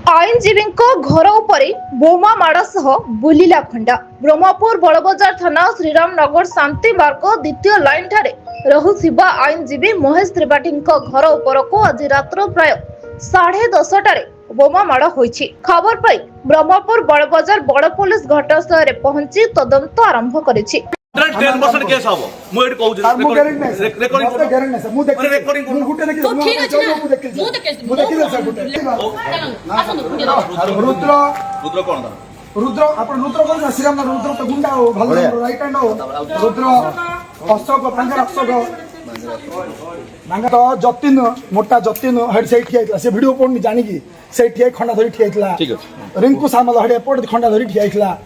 आईनजीवी घर उपर बोमा माड़ सह बुलिला खंडा। ब्रह्मपुर बड़बजार थाना श्रीरामनगर शांति मार्ग द्वितीय लाइन ठारे रहुथिबा आईनजीवी महेश त्रिपाठी घर उपरको आज रात्र प्राय 10:30 बोमा माड़ होइछि। खबर पाई ब्रह्मपुर बड़बजार बड़ पुलिस घटनास्थल पहुंची तदंत आरंभ करिछि। 10% केस हबो मु एट कहू रेकॉर्डिंग ग्यारंटी सर मु देख रेकॉर्डिंग मु गुटे देखि तो ठीक अछि ना मु देखि सर गुटे रुद्र रुद्र कोन दा रुद्र आपण रुद्र कोन श्रीराम रुद्र तो गुंडा हो भल राइट हैंड हो रुद्र अशोक प्रांगर अशोक मांगा तो जतिन मोटा जतिन हेड साइड ठिया से वीडियो पड़नी जानि की से ठिया खंडा धरी ठिया ठीक अछि रिंकू सामल हडे पड़ खंडा धरी ठिया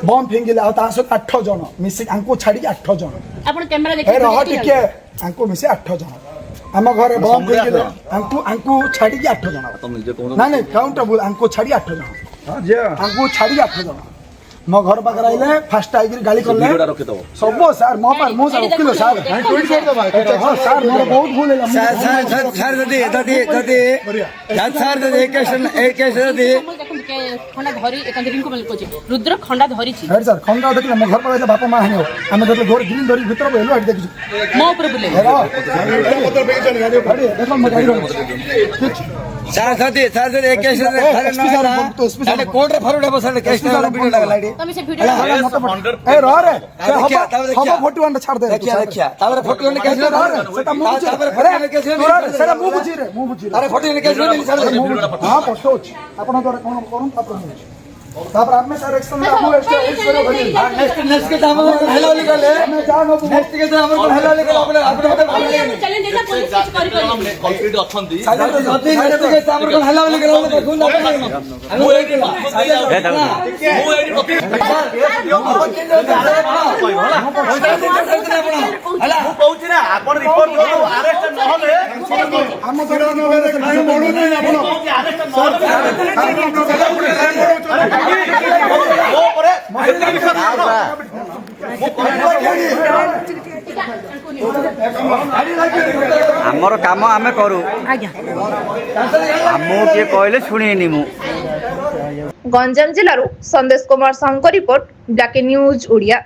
बम फिंगिला आ तासो 8 जन मिसी आंको छाडी 8 जन आपण कैमरा देखि रह टिके आंको मिसी 8 जन आम घर बम फिंगिला आंको छाडी 8 जन ना नहीं काउंटेबल आंको छाडी 8 जन हां जे आंको छाडी 8 जन मो घर पाकर आइले फास्ट आइगिर गाली करले वीडियोटा रखि दबो सब सर मो पर मो सब वकील सर ट्वीट कर दबा हां सर मोर बहुत भूल है सर खंडा धरी एकांत रिंकू मल कोची रुद्र खंडा धरी छी सर खंडा देखि मो घर पर आइले बापा मां हने हम देखले घर ग्रीन धरी भीतर बेलो हट देखि मो ऊपर बुले देखो मो गाड़ी सर एक केस सर कोर्ट रे फरड हो सर केस वीडियो लगा लाइडी तमे से वीडियो ए रह रे हम फोटो अंडा छाड़ दे देखिया तापर फोटो ने केस सेटा मु अरे केस सेटा मु बुझी रे अरे फोटो ने केस मिली सर हां फोटो आपण द्वारा कोन करन तापर आपने सर एक्शन आपको एक्शन करो भरी नेक्स्ट के दाम हेलो लिखले मैं जानो नेक्स्ट के दाम हेलो लिखले आपने चैलेंज देता पुलिस कुछ करी करी कंप्लीट अछंती जति नेक्स्ट के दाम हेलो लिखले देखुन मु एट मु कहूची ना आपण रिपोर्ट करू अरेस्ट न होले हम घर न नहीं बोलू नहीं आपण अरेस्ट न हमर काम आमे करू हमो के कहले सुनिनी मु गंजाम जिल्लारू संदेश Kumar Sahu report black news Odia.